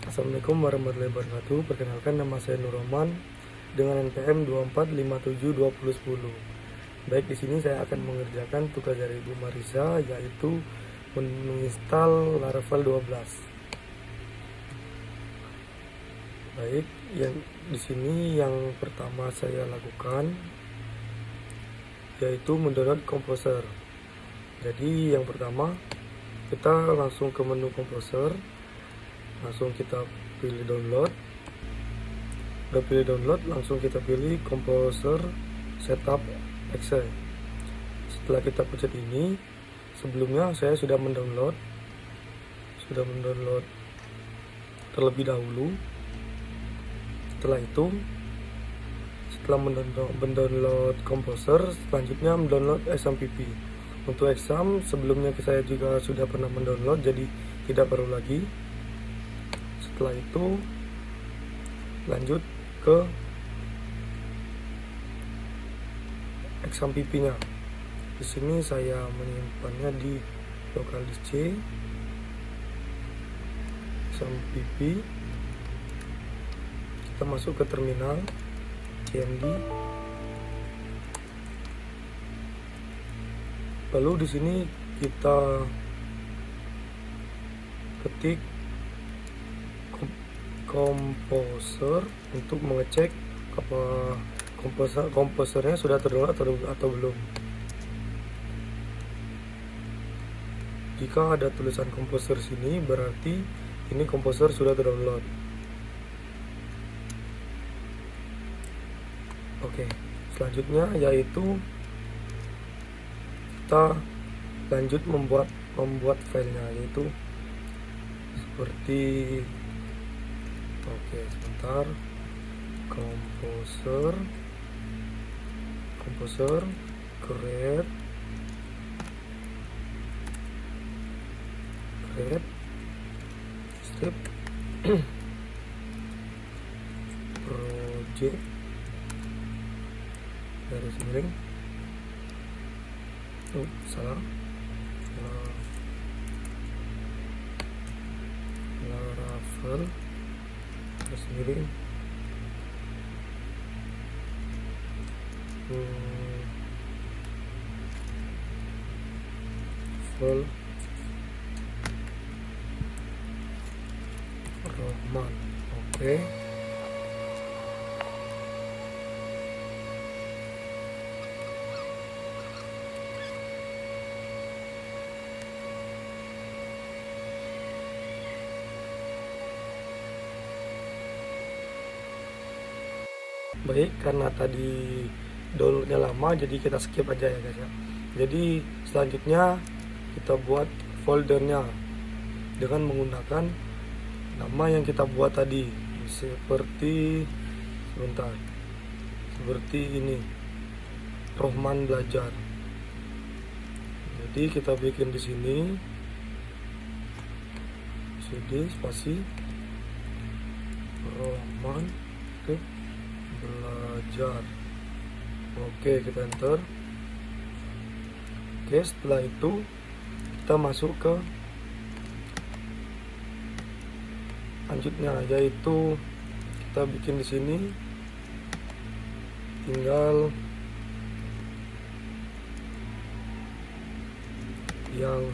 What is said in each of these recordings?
Assalamualaikum warahmatullahi wabarakatuh. Perkenalkan, nama saya Nur Roman dengan NPM 24572010. Baik, di sini saya akan mengerjakan tugas dari Ibu Marisa, yaitu menginstal Laravel 12. Baik, yang di sini yang pertama saya lakukan yaitu mendownload Composer. Jadi yang pertama kita langsung ke menu Composer, langsung kita pilih download. Udah pilih download, langsung kita pilih Composer Setup Exe. Setelah kita pencet ini, sebelumnya saya sudah mendownload terlebih dahulu. Setelah itu, setelah mendownload Composer, selanjutnya mendownload XAMPP. Untuk exam sebelumnya saya juga sudah pernah mendownload, jadi tidak perlu lagi. Setelah itu lanjut ke XAMPP-nya. Di sini saya menyimpannya di local disk C, XAMPP. Kita masuk ke terminal cmd. Lalu di sini kita ketik Composer untuk mengecek apa komposernya sudah terdownload atau belum. Jika ada tulisan Composer sini, berarti ini Composer sudah terdownload. Oke, selanjutnya yaitu kita lanjut membuat filenya, yaitu seperti sebentar, Composer create step project garis miring salah Laravel garis miring full Roman. Oke. Baik, karena tadi downloadnya lama, jadi kita skip aja ya guys ya. Jadi selanjutnya kita buat foldernya dengan menggunakan nama yang kita buat tadi, seperti ini, Rohman Belajar. Jadi kita bikin di sini cd spasi Rohman Belajar. Oke, kita enter. Oke, setelah itu kita masuk ke lanjutnya, yaitu kita bikin di sini tinggal yang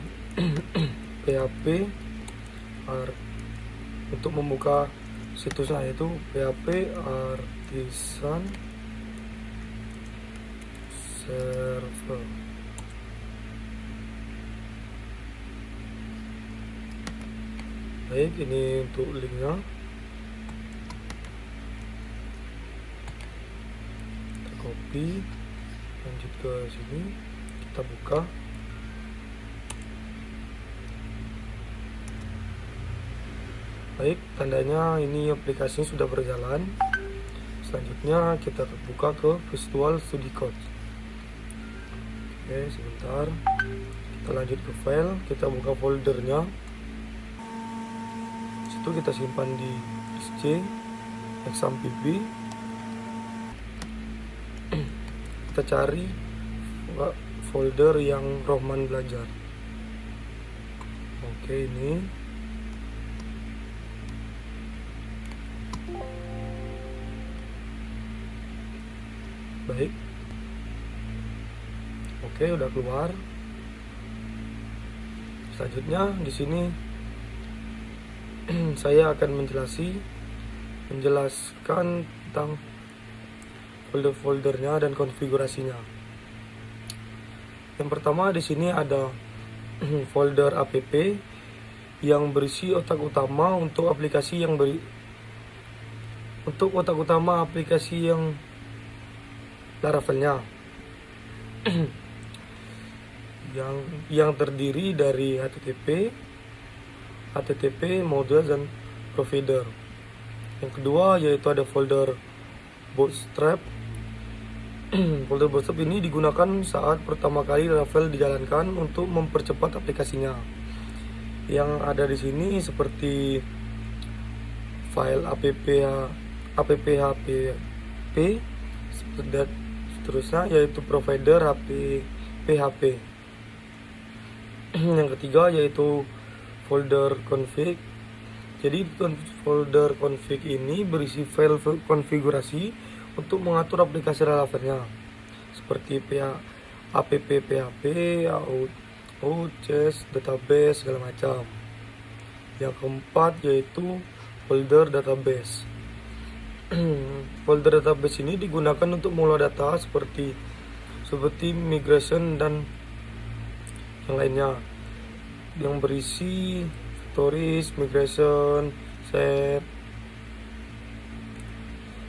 PHP untuk membuka situsnya, yaitu PHP Artisan Server. Baik, ini untuk linknya. Kita copy, lanjut ke sini, kita buka. Baik, tandanya ini aplikasinya sudah berjalan. Selanjutnya kita buka ke Visual Studio Code. Oke, sebentar. Kita lanjut ke file, kita buka foldernya. Situ kita simpan di disk C, XAMPP. Kita cari folder yang Rohman Belajar. Oke, ini baik. Oke, udah keluar. Selanjutnya di sini saya akan menjelaskan tentang folder-foldernya dan konfigurasinya. Yang pertama di sini ada folder app yang berisi otak utama untuk aplikasi yang Laravelnya yang terdiri dari HTTP, model, dan provider. Yang kedua yaitu ada folder Bootstrap. Folder Bootstrap ini digunakan saat pertama kali Laravel dijalankan untuk mempercepat aplikasinya. Yang ada di sini seperti file apphp dan seterusnya, yaitu provider PHP. Yang ketiga yaitu folder config. Jadi folder config ini berisi file konfigurasi untuk mengatur aplikasi Laravelnya seperti app-php, chest, database, segala macam. Yang keempat yaitu folder database. Folder database ini digunakan untuk mengolah data seperti migration dan yang lainnya, yang berisi storage, migration, set.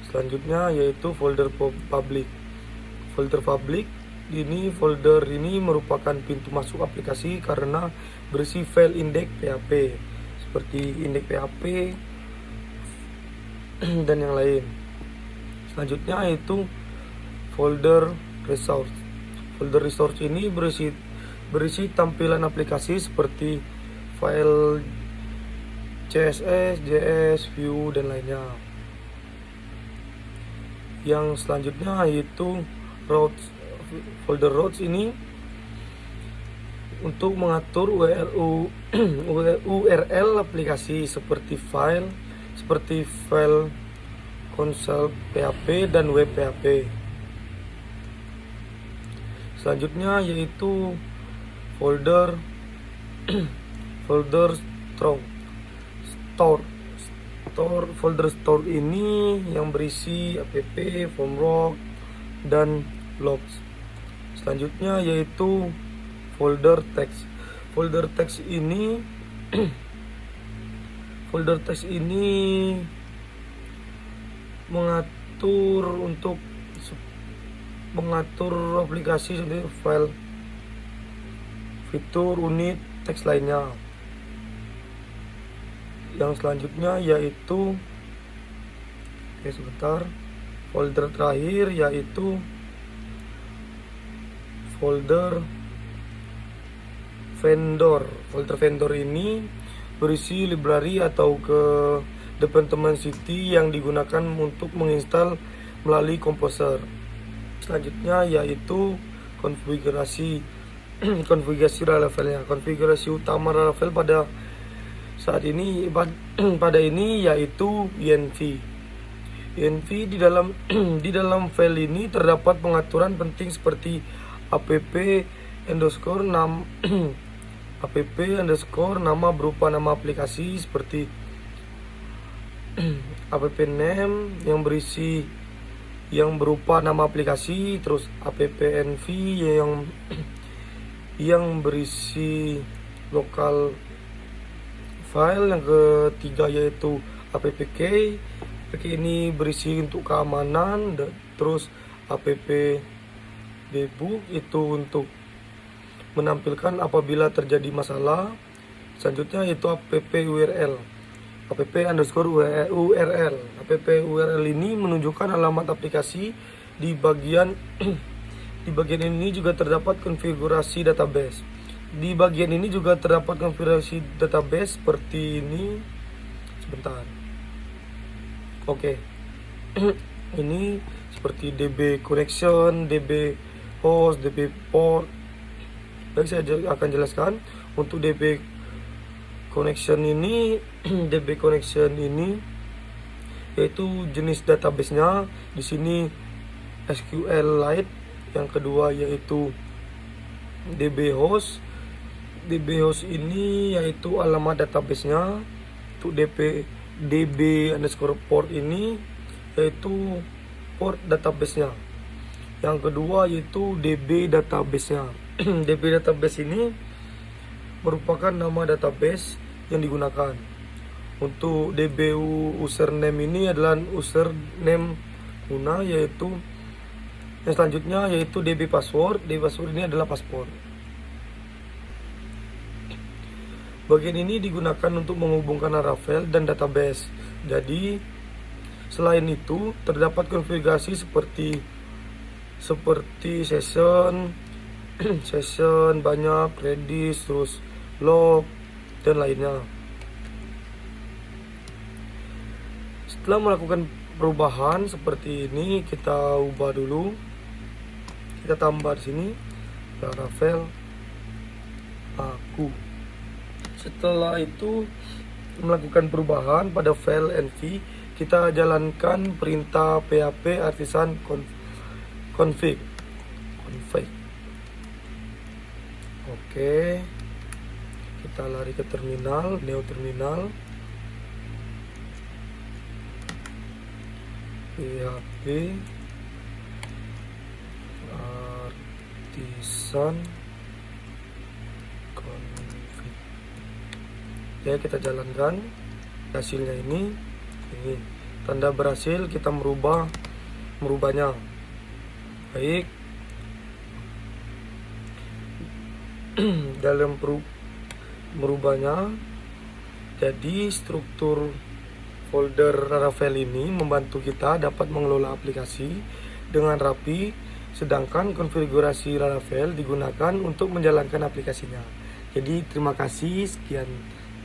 Selanjutnya yaitu folder public. Folder ini merupakan pintu masuk aplikasi karena berisi file index PHP seperti index PHP dan yang lain. Selanjutnya yaitu folder resource. Folder resource ini berisi tampilan aplikasi seperti file CSS, JS, Vue, dan lainnya. Yang selanjutnya yaitu routes. Folder routes ini untuk mengatur URL aplikasi seperti file console PHP dan web PHP. Selanjutnya yaitu folder store ini yang berisi app, formrock, dan logs. Selanjutnya yaitu folder text. Folder text ini mengatur aplikasi seperti file, fitur, unit, teks lainnya. Yang selanjutnya yaitu folder terakhir yaitu folder vendor. Folder vendor ini berisi library atau dependency yang digunakan untuk menginstal melalui Composer. Selanjutnya yaitu konfigurasi Laravelnya. Konfigurasi utama Laravel pada ini yaitu env. Di dalam file ini terdapat pengaturan penting seperti app nama berupa nama aplikasi seperti app name yang berupa nama aplikasi, terus appenv yang berisi lokal file. Yang ketiga yaitu appk. Appk ini berisi untuk keamanan, terus app debug itu untuk menampilkan apabila terjadi masalah. Selanjutnya yaitu app_url. app_url ini menunjukkan alamat aplikasi. Di bagian ini juga terdapat konfigurasi database. Seperti ini. Oke. Ini seperti DB connection, DB host, DB port. Baik, saya akan jelaskan untuk DB connection ini. DB connection ini yaitu jenis database-nya. Di sini SQLite, yang kedua yaitu DBHost. DBHost ini yaitu alamat database-nya. Untuk DB_port ini yaitu port database-nya. Yang kedua yaitu DB database-nya. DB database ini merupakan nama database yang digunakan. Untuk DBU username ini adalah username guna, yaitu yang selanjutnya yaitu DB password. DB password ini adalah password. Bagian ini digunakan untuk menghubungkan Laravel dan database. Jadi selain itu terdapat konfigurasi seperti session, session banyak, Redis, terus log dan lainnya. Setelah melakukan perubahan seperti ini, kita ubah dulu. Kita tambah di sini Laravel aku. Setelah itu melakukan perubahan pada file env, kita jalankan perintah php artisan config. Oke, kita lari ke terminal, neo terminal, php artisan config. Ya, kita jalankan. Hasilnya ini tanda berhasil. Kita merubahnya. Baik, dalam merubahnya, jadi struktur folder Laravel ini membantu kita dapat mengelola aplikasi dengan rapi, sedangkan konfigurasi Laravel digunakan untuk menjalankan aplikasinya. Jadi terima kasih, sekian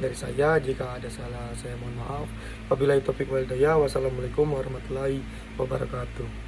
dari saya. Jika ada salah, saya mohon maaf. Wabillahi taufiq wal hidayah. Wassalamualaikum warahmatullahi wabarakatuh.